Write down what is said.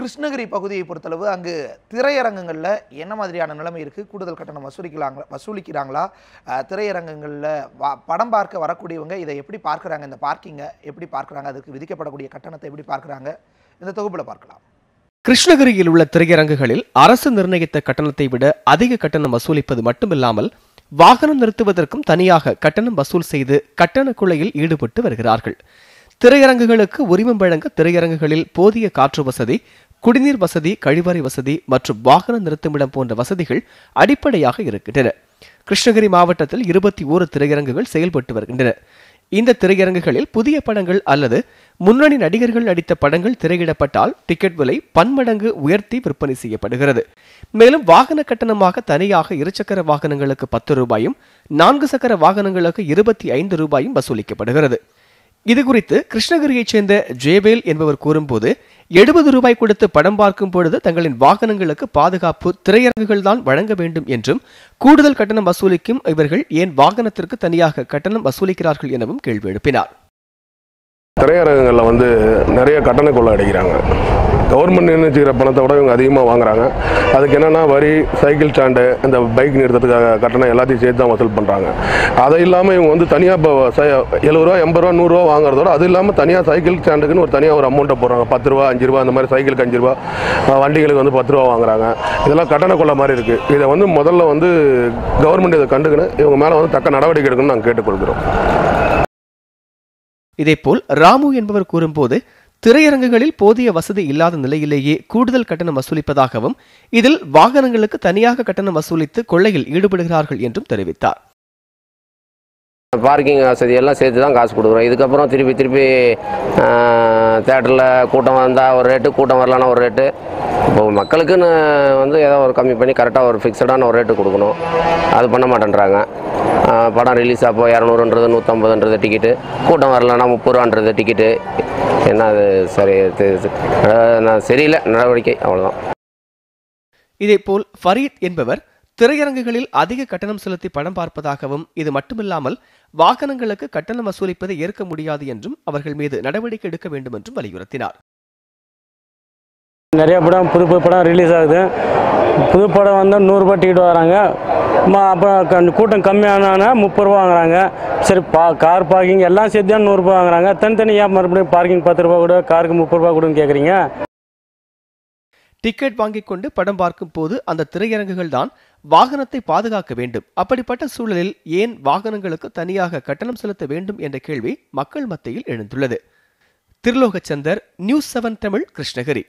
கிருஷ்ணகிரி பகுதியை பொறுத்தளவு அங்கு திரையரங்கங்களில் என்ன மாதிரியான நிலைமை இருக்குது? கூடுதல் கட்டணம் வசூலிக்கிறாங்களா? திரையரங்கங்களில் படம் பார்க்க வரக்கூடியவங்க இதை எப்படி பார்க்குறாங்க? இந்த பார்க்கிங்கை எப்படி பார்க்குறாங்க? அதுக்கு விதிக்கப்படக்கூடிய கட்டணத்தை எப்படி பார்க்குறாங்க? இந்த தொகுப்பில் பார்க்கலாம். கிருஷ்ணகிரியில் உள்ள திரையரங்குகளில் அரசு நிர்ணயித்த கட்டணத்தை விட அதிக கட்டணம் வசூலிப்பது மட்டுமில்லாமல் வாகனம் நிறுத்துவதற்கும் தனியாக கட்டணம் வசூல் செய்து கட்டண கொள்ளையில் ஈடுபட்டு வருகிறார்கள். திரையரங்குகளுக்கு உரிமம் வழங்க திரையரங்குகளில் போதிய காற்று வசதி, குடிநீர் வசதி, கழிவறை வசதி மற்றும் வாகன நிறுத்துமிடம் போன்ற வசதிகள் அடிப்படையாக இருக்கின்றன. கிருஷ்ணகிரி மாவட்டத்தில் 21 திரையரங்குகள் செயல்பட்டு வருகின்றன. இந்த திரையரங்குகளில் புதிய படங்கள் அல்லது முன்னணி நடிகர்கள் நடித்த படங்கள் திரையிடப்பட்டால் டிக்கெட் விலை பன்மடங்கு உயர்த்தி விற்பனை செய்யப்படுகிறது. மேலும் வாகன கட்டணமாக தனியாக இருசக்கர வாகனங்களுக்கு 10 ரூபாயும் 4 சக்கர வாகனங்களுக்கு 25 ரூபாயும் வசூலிக்கப்படுகிறது. இதுகுறித்து கிருஷ்ணகிரியைச் சேர்ந்த ஜேவேல் என்பவர் கூறும்போது, 70 ரூபாய் கொடுத்து படம் பார்க்கும் பொழுது தங்களின் வாகனங்களுக்கு பாதுகாப்பு திரையரங்குகள் தான் வழங்க வேண்டும் என்றும், கூடுதல் கட்டணம் வசூலிக்கும் இவர்கள் ஏன் வாகனத்திற்கு தனியாக கட்டணம் வசூலிக்கிறார்கள் எனவும் கேள்வி எழுப்பினார். திரையரங்குகளில் நிறைய கட்டண கொள்ளை அடிக்கிறாங்க. கவர்மெண்ட் நிர்ணயிக்கிற பணத்தை விட இவங்க அதிகமாக வாங்குறாங்க. அதுக்கு என்னென்னா வரி, சைக்கிள் ஸ்டாண்டு, இந்த பைக் நிறுத்தத்துக்காக கட்டணம் எல்லாத்தையும் சேர்த்து தான் வசூல் பண்ணுறாங்க. அதை இல்லாமல் இவங்க தனியாக இப்போ 70 ரூபா, 80 ரூபா, 100 ரூபா வாங்குறதோட அது இல்லாமல் தனியாக சைக்கிள் ஸ்டாண்டுக்குன்னு தனியாக ஒரு அமௌண்ட்டை போடுறாங்க. 10 ரூபா, 5 ரூபா, அந்த மாதிரி சைக்கிளுக்கு 5 ரூபா, வண்டிகளுக்கு 10 ரூபா வாங்குறாங்க. இதெல்லாம் கட்டண கொள்ளை மாதிரி இருக்குது. இதை முதல்ல கவர்மெண்ட் இதை கண்டுக்கணும், இவங்க மேலே தக்க நடவடிக்கை எடுக்கணும்னு நாங்கள் கேட்டுக்கொள்கிறோம். இதேபோல் ராமு என்பவர் கூறும்போது, திரையரங்குகளில் போதிய வசதி இல்லாத நிலையிலேயே கூடுதல் கட்டணம் வசூலிப்பதாகவும், இதில் வாகனங்களுக்கு தனியாக கட்டணம் வசூலித்து கொள்ளையில் ஈடுபடுகிறார்கள் என்றும் தெரிவித்தார். பார்க்கிங் வசதி எல்லாம் சேர்த்து தான் காசு கொடுக்குறோம். இதுக்கப்புறம் திருப்பி தேட்டரில் கூட்டம் வந்தால் ஒரு ரேட்டு, கூட்டம் வரலான்னா ஒரு ரேட்டு. இப்போ மக்களுக்குன்னு ஏதோ ஒரு கம்மி பண்ணி கரெக்டாக ஒரு ஃபிக்ஸடான ஒரு ரேட்டு கொடுக்கணும். அது பண்ண மாட்டேன்றாங்க. படம் ரிலீஸ் அப்போ 200ன்றது 150ன்றது டிக்கெட்டு, கூட்டம் வரலன்னா 30 ரூபான்றது டிக்கெட்டு. என்ன அது சரியில்லை நடவடிக்கை, அவ்வளோதான். இதேபோல் ஃபரீத் என்பவர் திரையரங்குகளில் அதிக கட்டணம் செலுத்தி படம் பார்ப்பதாகவும், இது மட்டுமில்லாமல் வாகனங்களுக்கு கட்டணம் வசூலிப்பதை ஏற்க முடியாது என்றும் அவர்கள் மீது நடவடிக்கை எடுக்க வேண்டும் என்றும் வலியுறுத்தினார். நிறைய படம் புது படம் ரிலீஸ் ஆகுது. புது படம் வந்தால் 100 ரூபாய் டிக்கெட் வராங்க. அப்போ கூட்டம் கம்மியானா 30 ரூபா வாங்குறாங்க. சரி, கார் பார்க்கிங் எல்லாம் சேர்த்து தான் 100 ரூபாய் வாங்குறாங்க. தனித்தனியாக மறுபடியும் பார்க்கிங் 10 ரூபா கூட, காருக்கு 30 ரூபா கொடுன்னு கேட்குறீங்க. டிக்கெட் வாங்கிக் கொண்டு படம் பார்க்கும் போது அந்த திரையரங்குகள் தான் வாகனத்தை பாதுகாக்க வேண்டும். அப்படிப்பட்ட சூழலில் ஏன் வாகனங்களுக்கு தனியாக கட்டணம் செலுத்த வேண்டும் என்ற கேள்வி மக்கள் மத்தியில் எழுந்துள்ளது. திருலோகச்சந்தர், நியூஸ் 7 தமிழ், கிருஷ்ணகிரி.